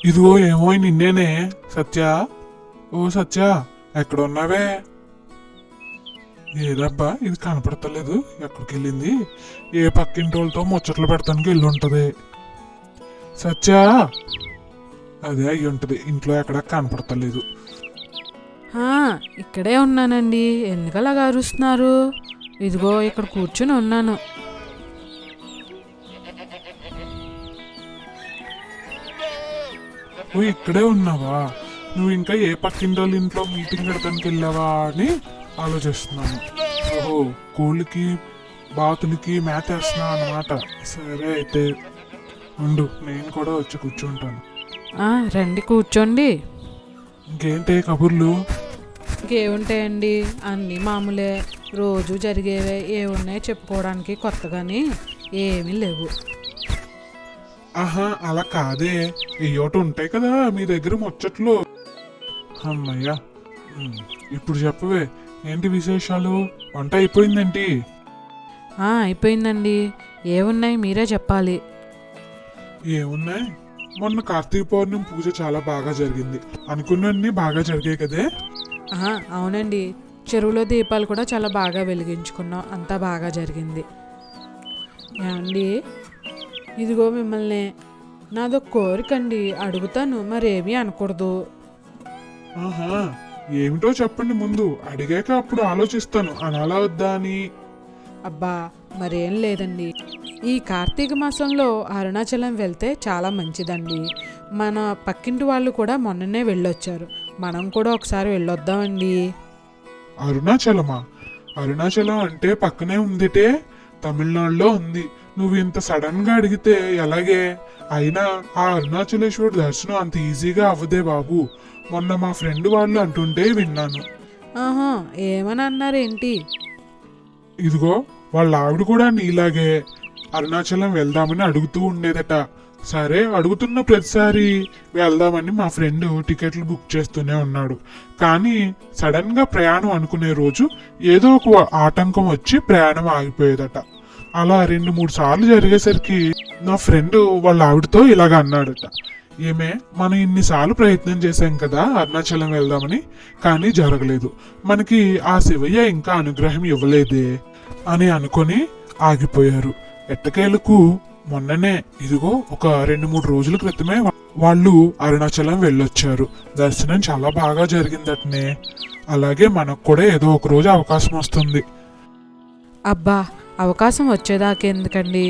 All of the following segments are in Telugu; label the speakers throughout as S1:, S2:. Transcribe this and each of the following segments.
S1: ఇదిగో ఏమో నిన్నేనే సత్య. ఓ సత్య, ఎక్కడున్నావే? ఏదబ్బా ఇది కనపడతలేదు, ఎక్కడికి వెళ్ళింది? ఏ పక్కింటి వాళ్ళతో ముచ్చట్లు పెడతానికి వెళ్ళి ఉంటది. సత్య, అదే అయ్యి ఉంటది, ఇంట్లో ఎక్కడ కనపడతలేదు.
S2: ఇక్కడే ఉన్నానండి. ఎందుకలాగా అరుస్తున్నారు? ఇదిగో ఇక్కడ కూర్చుని ఉన్నాను.
S1: నువ్వు ఇక్కడే ఉన్నావా? నువ్వు ఇంకా ఏ పక్కింటి వాళ్ళ ఇంట్లో మీటింగ్ పెడతానికి వెళ్ళావా అని ఆలోచిస్తున్నాను. ఓహో, కోళ్ళకి బాతులకి మేత వేస్తున్నా అన్నమాట. సరే అయితే ఉండు, నేను కూడా వచ్చి కూర్చుంటాను.
S2: రండి కూర్చోండి.
S1: ఇంకేంటి కబుర్లు?
S2: ఇంకేముంటాయండి, అన్నీ మామూలే, రోజు జరిగేవే. ఏమున్నాయి చెప్పుకోవడానికి కొత్తగాని? ఏమీ లేవు.
S1: ఆహా, అలా కాదే, ఏయోటి ఉంటాయి కదా మీ దగ్గర ముచ్చట్లు. అమ్మయ్యా, ఇప్పుడు చెప్పవే, ఏంటి విశేషాలు? వంట అయిపోయిందేంటి?
S2: అయిపోయిందండి. ఏమున్నాయి మీరే చెప్పాలి.
S1: ఏమున్నాయి, మొన్న కార్తీక పౌర్ణమి పూజ చాలా బాగా జరిగింది. అనుకున్నన్ని బాగా జరిగాయి కదే.
S2: అవునండి, చెరువులో దీపాలు కూడా చాలా బాగా వెలిగించుకున్నాం. అంతా బాగా జరిగింది. అండి, ఇదిగో మిమ్మల్ని నాదొక కోరికండి, అడుగుతాను, మరేమీ అనకూడదు.
S1: ఆహా, ఏమిటో చెప్పండి ముందు, అడిగాక అప్పుడు ఆలోచిస్తాను అనాలా వద్దా అని.
S2: అబ్బా, మరేం లేదండి. ఈ కార్తీక మాసంలో అరుణాచలం వెళ్తే చాలా మంచిదండి. మన పక్కింటి వాళ్ళు కూడా మొన్ననే వెళ్ళొచ్చారు. మనం కూడా ఒకసారి వెళ్ళొద్దామండి.
S1: అరుణాచలమా? అరుణాచలం అంటే పక్కనే ఉందిటే, తమిళనాడులో ఉంది. నువ్వు ఇంత సడన్ గా అడిగితే ఎలాగే? అయినా ఆ అరుణాచలేశ్వరుడు దర్శనం అంత ఈజీగా అవ్వదే బాబు. మొన్న మా ఫ్రెండ్ వాళ్ళు అంటుంటే విన్నాను.
S2: ఏమని అన్నారేంటి?
S1: ఇదిగో వాళ్ళ ఆవిడ కూడా నీలాగే అరుణాచలం వెళ్దామని అడుగుతూ ఉండేదట. సరే, అడుగుతున్న ప్రతిసారి వెళ్దామని మా ఫ్రెండ్ టికెట్లు బుక్ చేస్తూనే ఉన్నాడు. కానీ సడన్ గా ప్రయాణం అనుకునే రోజు ఏదో ఒక ఆటంకం వచ్చి ప్రయాణం ఆగిపోయేదట. అలా 2-3 సార్లు జరిగేసరికి నా ఫ్రెండ్ వాళ్ళ ఆవిడతో ఇలాగ అన్నాడట. ఏమే, మనం ఇన్నిసార్లు ప్రయత్నం చేశాం కదా అరుణాచలం వెళ్దామని, కానీ జరగలేదు. మనకి ఆ శివయ్య ఇంకా అనుగ్రహం ఇవ్వలేదే అని అనుకొని ఆగిపోయారు. ఎట్టకేలకు మొన్ననే ఇదిగో ఒక 2-3 రోజుల క్రితమే వాళ్ళు అరుణాచలం వెళ్ళొచ్చారు. దర్శనం చాలా బాగా జరిగిందటనే. అలాగే మనకు కూడా ఏదో ఒక రోజు అవకాశం వస్తుంది.
S2: అబ్బా, అవకాశం వచ్చేదాకెందుకండి,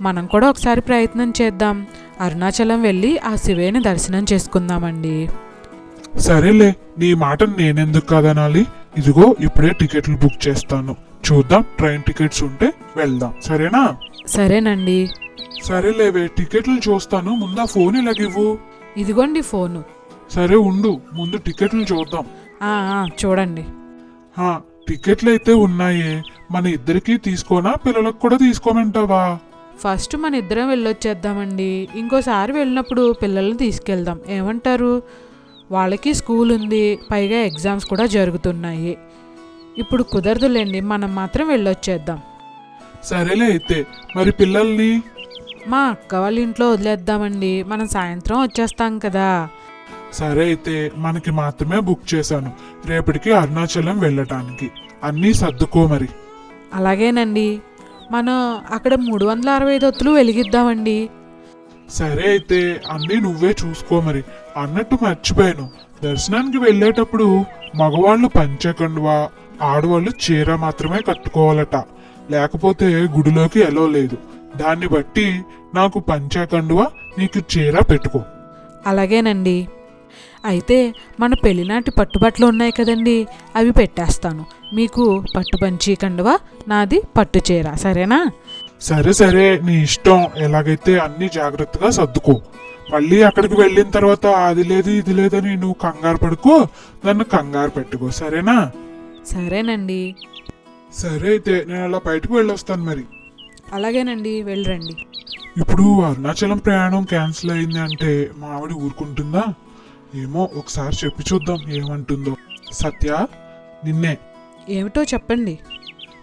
S2: మనం కూడా ఒకసారి ప్రయత్నం చేద్దాం. అరుణాచలం వెళ్ళి ఆ శివేని దర్శనం చేసుకుందామండి.
S1: సరేలే, నీ మాటను నేనెందుకు కాదనాలి. ఇదిగో ఇప్పుడే టికెట్లు బుక్ చేస్తాను. చూద్దాం, ట్రైన్ టికెట్స్ ఉంటే వెళ్దాం. సరేనా?
S2: సరేనండి.
S1: సరేలేవే, టికెట్లు చూస్తాను. ముందు ఫోన్ ఇలాగివ్వు.
S2: ఇదిగోండి ఫోను.
S1: సరే ఉండు, ముందు టికెట్లు చూద్దాం.
S2: చూడండి.
S1: టికెట్లు అయితే ఉన్నాయే, మన ఇద్దరికి తీసుకోనా, పిల్లలకు కూడా తీసుకోమంటావా?
S2: ఫస్ట్ మన ఇద్దరం వెళ్ళొచ్చేద్దామండి. ఇంకోసారి వెళ్ళినప్పుడు పిల్లల్ని తీసుకెళ్దాం, ఏమంటారు? వాళ్ళకి స్కూల్ ఉంది, పైగా ఎగ్జామ్స్ కూడా జరుగుతున్నాయి. ఇప్పుడు కుదరదులేండి, మనం మాత్రం వెళ్ళొచ్చేద్దాం.
S1: సరేలే అయితే, మరి పిల్లల్ని
S2: మా అక్క వాళ్ళ ఇంట్లో వదిలేద్దామండి, మనం సాయంత్రం వచ్చేస్తాం కదా.
S1: సరే అయితే, మనకి మాత్రమే బుక్ చేశాను రేపటికి అరుణాచలం వెళ్ళటానికి. అన్నీ సర్దుకో మరి.
S2: అలాగేనండి, మనం అక్కడ 365 ఒత్తులు వెలిగిద్దామండి.
S1: సరే అయితే, అన్నీ నువ్వే చూసుకో మరి. అన్నట్టు మర్చిపోయాను, దర్శనానికి వెళ్ళేటప్పుడు మగవాళ్ళు పంచకండువా, ఆడవాళ్ళు చీర మాత్రమే కట్టుకోవాలట. లేకపోతే గుడిలోకి ఎలో లేదు. దాన్ని బట్టి నాకు పంచకండువా, నీకు చీర పెట్టుకో.
S2: అలాగేనండి. అయితే మన పెళ్లినాటి పట్టుబట్టలు ఉన్నాయి కదండి, అవి పెట్టేస్తాను. మీకు పట్టు పంచి కండువా, నాది పట్టు చీర, సరేనా?
S1: సరే సరే, నీ ఇష్టం. ఎలాగైతే అన్ని జాగ్రత్తగా సర్దుకో. మళ్ళీ అక్కడికి వెళ్ళిన తర్వాత అది లేదు ఇది లేదని నువ్వు కంగారు పడుకో, నన్ను కంగారు పెట్టుకో. సరేనా?
S2: సరేనండి.
S1: సరే అయితే, నేను అలా బయటకు వెళ్ళొస్తాను మరి.
S2: అలాగేనండి, వెళ్ళరండి.
S1: ఇప్పుడు అరుణాచలం ప్రయాణం క్యాన్సిల్ అయింది అంటే మా ఆవిడ ఊరుకుంటుందా? ఏమో, ఒకసారి చెప్పి చూద్దాం ఏమంటుందో. సత్య, నిన్నే.
S2: ఏమిటో చెప్పండి.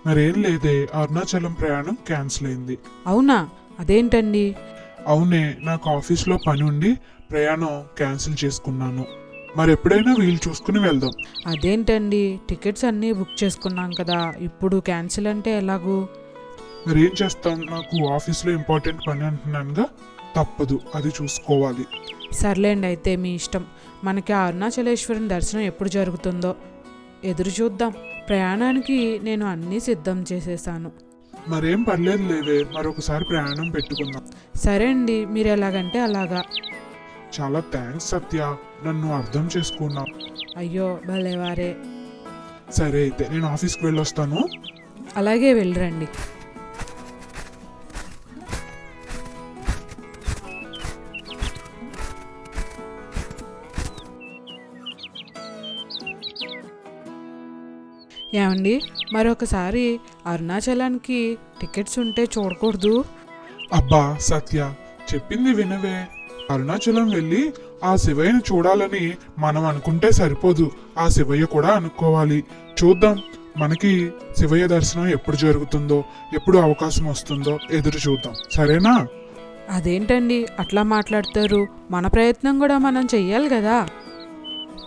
S1: మరేం లేదే, అరుణాచలం ప్రయాణం క్యాన్సిల్ అయింది.
S2: అవునా? అదేంటండి?
S1: అవునే, నాకు ఆఫీస్లో పని ఉండి ప్రయాణం క్యాన్సిల్ చేసుకున్నాను. మరి ఎప్పుడైనా వీలు చూసుకుని వెళ్దాం.
S2: అదేంటండి, టికెట్స్ అన్నీ బుక్ చేసుకున్నాం కదా, ఇప్పుడు క్యాన్సిల్ అంటే ఎలాగూ?
S1: మరి ఏం చేస్తాం, నాకు ఆఫీస్లో ఇంపార్టెంట్ పని అంటున్నానుగా, తప్పదు, అది చూసుకోవాలి.
S2: సర్లేండి, అయితే మీ ఇష్టం. మనకి ఆ అరుణాచలేశ్వరం దర్శనం ఎప్పుడు జరుగుతుందో ఎదురు చూద్దాం. ప్రయాణానికి నేను అన్నీ సిద్ధం చేసేసాను.
S1: మరేం పర్లేదు లేవే, మరొకసారి ప్రయాణం పెట్టుకుందాం.
S2: సరే అండి, మీరు ఎలాగంటే అలాగా.
S1: చాలా థ్యాంక్స్ సత్య, నన్ను అర్థం చేసుకున్నావు.
S2: అయ్యో భలేవారే.
S1: సరే అయితే నేను ఆఫీస్కి వెళ్ళొస్తాను.
S2: అలాగే వెళ్ళరండి. ఏమండి, మరొకసారి అరుణాచలానికి టికెట్స్ ఉంటే చూడకూడదు?
S1: అబ్బా సత్య, చెప్పింది వినవే. అరుణాచలం వెళ్ళి ఆ శివయ్యను చూడాలని మనం అనుకుంటే సరిపోదు, ఆ శివయ్య కూడా అనుకోవాలి. చూద్దాం, మనకి శివయ్య దర్శనం ఎప్పుడు జరుగుతుందో, ఎప్పుడు అవకాశం వస్తుందో ఎదురు చూద్దాం, సరేనా?
S2: అదేంటండి అట్లా మాట్లాడతారు? మన ప్రయత్నం కూడా మనం చెయ్యాలి కదా.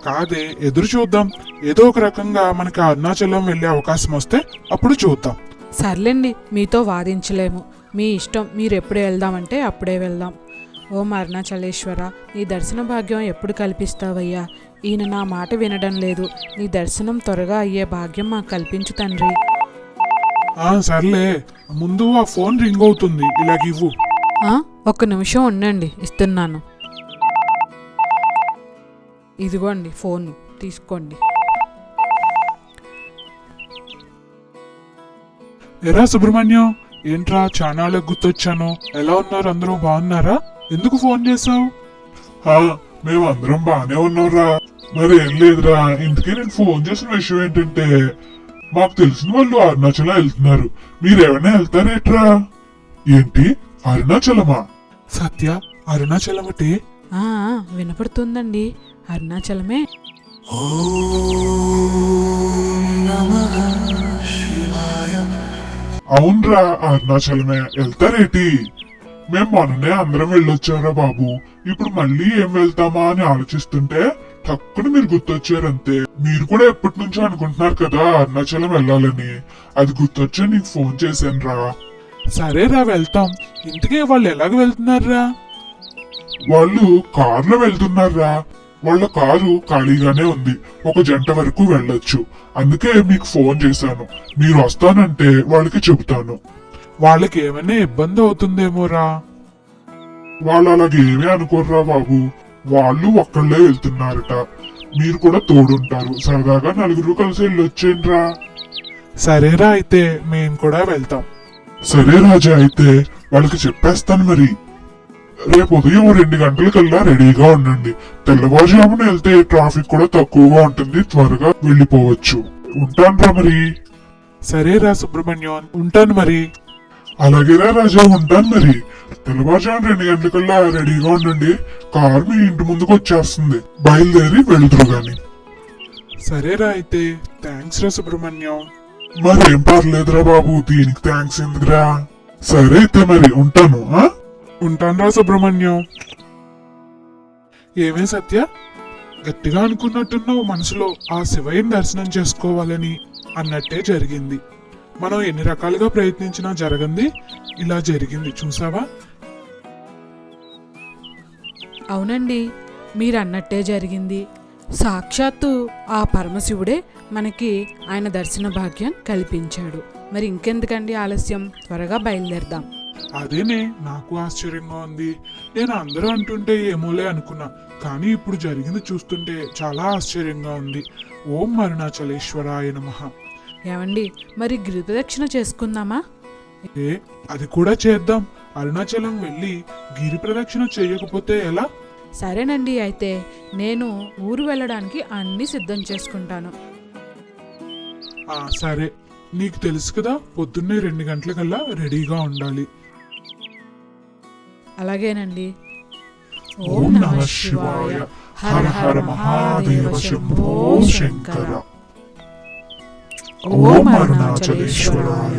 S1: కాదే, ఎదురు చూద్దాం. ఏదో ఒక రకంగా మనకి అరుణాచలం వెళ్ళే అవకాశం వస్తే అప్పుడు చూద్దాం.
S2: సర్లేండి, మీతో వాదించలేము. మీ ఇష్టం, మీరు ఎప్పుడు వెళ్దామంటే అప్పుడే వెళ్దాం. ఓం అరుణాచలేశ్వర, నీ దర్శన భాగ్యం ఎప్పుడు కల్పిస్తావయ్యా? ఈయన నా మాట వినడం లేదు. నీ దర్శనం త్వరగా అయ్యే భాగ్యం మాకు కల్పించు తండ్రి.
S1: సర్లే, ముందు ఆ ఫోన్ రింగ్ అవుతుంది, ఇలాగివ్వు.
S2: ఒక్క నిమిషం ఉండండి, ఇస్తున్నాను. ఇదిగోండి ఫోన్, తీసుకోండి.
S1: ఎరా సుబ్రహ్మణ్యం, ఏంట్రా చానాళ్ళకు గుర్తొచ్చాను. ఎలా ఉన్నారు, అందరూ బాగున్నారా? ఎందుకు ఫోన్ చేసావు?
S3: మేము అందరం బానే ఉన్నాంరా. మరి ఏం లేదురా, ఇందుకే నేను ఫోన్ చేసిన విషయం ఏంటంటే, మాకు తెలిసిన వాళ్ళు అరుణాచలం వెళ్తున్నారు. మీరేమైనా వెళ్తారేట్రా? ఏంటి, అరుణాచలమా?
S1: సత్య, అరుణాచలం అంటే?
S2: వినపడుతుందండి, అరుణాచలమే.
S3: అవునరా, అరుణాచలమే. వెళ్తారేటి? మేము మొన్ననే అందరం వెళ్ళొచ్చారా బాబు. ఇప్పుడు మళ్ళీ ఏం వెళ్తామా అని ఆలోచిస్తుంటే తక్కువ మీరు గుర్తొచ్చారంతే. మీరు కూడా ఎప్పటి నుంచో అనుకుంటున్నారు కదా అరుణాచలం వెళ్ళాలని, అది గుర్తొచ్చా నీకు ఫోన్ చేశాను రా.
S1: సరేరా, వెళ్తాం. ఇంతకీ వాళ్ళు ఎలాగ వెళ్తున్నారా?
S3: వాళ్ళు కారులో వెళ్తున్నారా. వాళ్ళ కారు ఖాళీగానే ఉంది, ఒక జంట వరకు వెళ్ళొచ్చు. అందుకే మీకు ఫోన్ చేశాను. మీరు వస్తానంటే వాళ్ళకి చెబుతాను.
S1: వాళ్ళకి ఏమైనా ఇబ్బంది అవుతుందేమోరా?
S3: వాళ్ళు అలాగేమీ అనుకోర్రా బాబు. వాళ్ళు ఒక్కళ్ళే వెళ్తున్నారట. మీరు కూడా తోడుంటారు, సరదాగా నలుగురు కలిసి వెళ్ళొచ్చేండ్రా.
S1: సరేరా, అయితే మేము కూడా వెళ్తాం.
S3: సరే రాజా, అయితే వాళ్ళకి చెప్పేస్తాను. మరి రేపు ఉదయం 2 గంటలకల్లా రెడీగా ఉండండి. తెల్లవారుజామున వెళ్తే ట్రాఫిక్ కూడా తక్కువగా ఉంటుంది, త్వరగా వెళ్ళిపోవచ్చు. ఉంటానురా మరి.
S1: సరేరా సుబ్రహ్మణ్యం, ఉంటాను మరి.
S3: అలాగేరా రాజా, ఉంటాను మరి. తెల్లవారుజామున 2 గంటలకల్లా రెడీగా ఉండండి. కారు మీ ఇంటి ముందుకు వచ్చేస్తుంది, బయలుదేరి వెళ్తురు గాని.
S1: సరేరా, అయితే థ్యాంక్స్ రా సుబ్రహ్మణ్యం.
S3: మరేం పర్లేదురా బాబు, దీనికి థ్యాంక్స్ ఎందుకురా. సరే అయితే మరి ఉంటాను.
S1: ఉంటానురా సుబ్రహ్మణ్యం. ఏమే సత్య, గట్టిగా అనుకున్నట్టున్నావు మనసులో, ఆ శివయ్యని దర్శనం చేసుకోవాలని. అన్నట్టే జరిగింది. మనం ఎన్ని రకాలుగా ప్రయత్నించినా జరగంది, ఇలా జరిగింది, చూసావా?
S2: అవునండి, మీరు అన్నట్టే జరిగింది. సాక్షాత్తు ఆ పరమశివుడే మనకి ఆయన దర్శన భాగ్యం కల్పించాడు. మరి ఇంకెందుకండి ఆలస్యం, త్వరగా బయలుదేరదాం.
S1: అదేనే నాకు ఆశ్చర్యంగా ఉంది. నేను అందరూ అంటుంటే ఏమోలే అనుకున్నా, కానీ ఇప్పుడు జరిగింది చూస్తుంటే చాలా ఆశ్చర్యంగా ఉంది. ఓం అరుణాచలేశ్వరాయ నమః.
S2: ఏమండి, మరి గిరి ప్రదక్షిణ చేసుకుందామా?
S1: అది కూడా చేద్దాం. అరుణాచలం వెళ్ళి గిరి ప్రదక్షిణ చేయకపోతే ఎలా?
S2: సరేనండి, అయితే నేను ఊరు వెళ్ళడానికి అన్నీ సిద్ధం చేసుకుంటాను.
S1: సరే, నీకు తెలుసు కదా, పొద్దున్నే 2 గంటలకల్లా రెడీగా ఉండాలి.
S2: అలాగేనండి.
S3: ఓం నమః శివాయ. హర హర మహాదేవ శంభో శంకర. ఓం అరుణాచలేశ్వరాయ.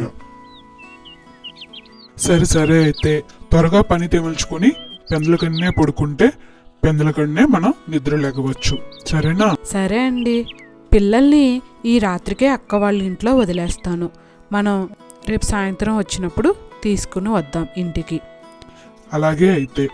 S1: సరే అయితే త్వరగా పని తెమల్చుకొని పెందలకన్నే పడుకుంటే పెందలకడనే మనం నిద్ర లేగవచ్చు. సరేనా?
S2: సరే అండి, పిల్లల్ని ఈ రాత్రికే అక్క వాళ్ళ ఇంట్లో వదిలేస్తాను. మనం రేపు సాయంత్రం వచ్చినప్పుడు తీసుకుని వద్దాం ఇంటికి.
S1: అలాగే అయితే.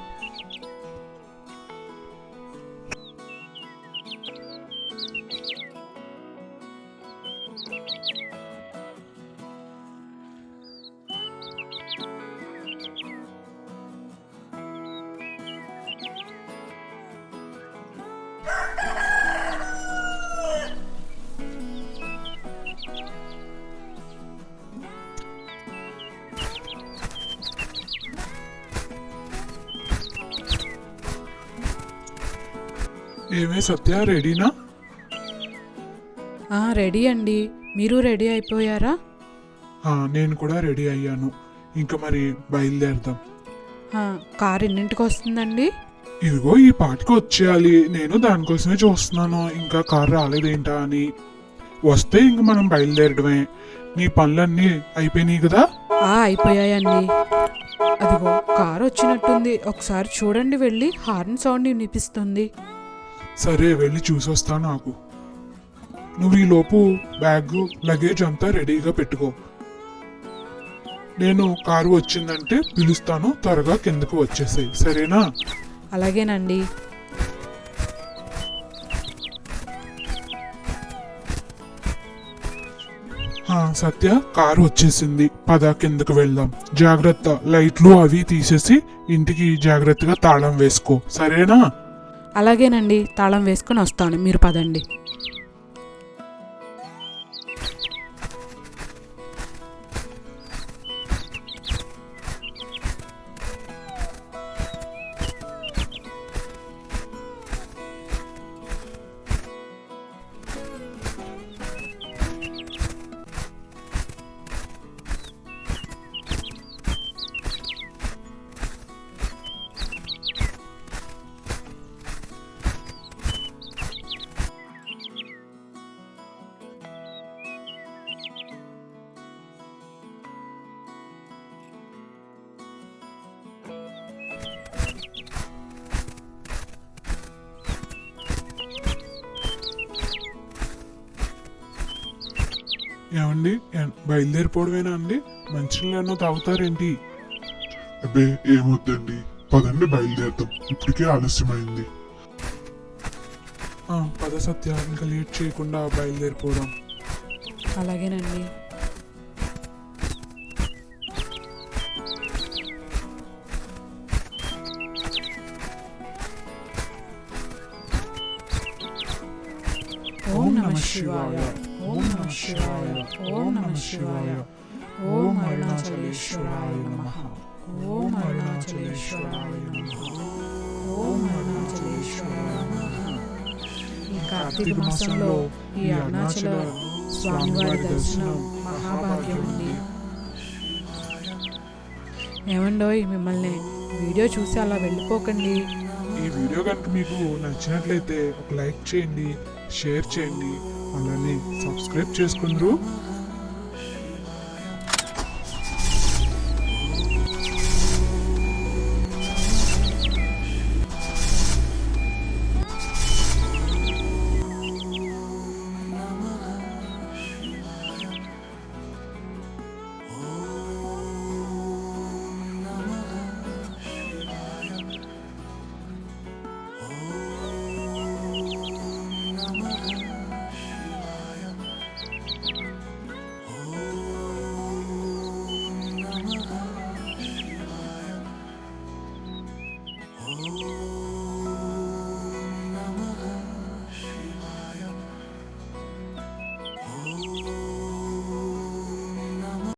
S1: ఏమే సత్య, రెడీనా?
S2: రెడీ అండి, మీరు రెడీ అయిపోయారా?
S1: నేను కూడా రెడీ అయ్యాను. ఇంకా మరి బయలుదేరదాం.
S2: కారు ఎన్నింటికి వస్తుందండి?
S1: ఇదిగో ఈ పాటికి వచ్చేయాలి. నేను దానికోసమే చూస్తున్నాను, ఇంకా కారు రాలేదేంటా అని. వస్తే ఇంక మనం బయలుదేరడమే. నీ పనులన్నీ అయిపోయినాయి కదా?
S2: అయిపోయాయండి. అదిగో కారు వచ్చినట్టుంది, ఒకసారి చూడండి. వెళ్ళి హార్న్ సౌండ్ వినిపిస్తుంది.
S1: సరే, వెళ్ళి చూసొస్తా. నాకు నువ్వు ఈ లోపు బ్యాగ్ లగేజ్ అంతా రెడీగా పెట్టుకో. నేను కారు వచ్చిందంటే పిలుస్తాను, త్వరగా కిందకు వచ్చేసాయి. సరేనా?
S2: అలాగేనండి.
S1: సత్య, కారు వచ్చేసింది. పద కిందకు వెళ్దాం. జాగ్రత్త, లైట్లు అవి తీసేసి ఇంటికి జాగ్రత్తగా తాళం వేసుకో. సరేనా?
S2: అలాగేనండి, తాళం వేసుకొని వస్తాను, మీరు పదండి.
S1: ఏమండి, బయలుదేరిపోవడమేనా అండి? మంచినీళ్ళనో తాగుతారేంటి?
S3: అబ్బే ఏమొద్దండి, పదండి బయలుదేరుతాం, ఇప్పటికే ఆలస్యమైంది.
S1: పద సత్య, ఇంకా లేట్ చేయకుండా బయలుదేరిపోదాం.
S2: అలాగేనండి. ఓం నమః శివాయ, ఓం నమః శివాయ, ఓం నమః శివాయ, ఓం అరుణాచలేశ్వరాయ నమః, ఓం అరుణాచలేశ్వరాయ నమః, ఓం అరుణాచలేశ్వరాయ నమః. ఈ కార్తీక మాసంలో ఈ అరుణాచల స్వామివారి దర్శనం మహాభాగ్యం అండి. ఏమండోయ్, మిమ్మల్ని వీడియో చూసి అలా వెళ్ళిపోకండి.
S1: ఈ వీడియో కనుక మీకు నచ్చినట్లయితే ఒక లైక్ చేయండి, షేర్ చేయండి, అలానే సబ్స్క్రైబ్ చేసుకుందరు.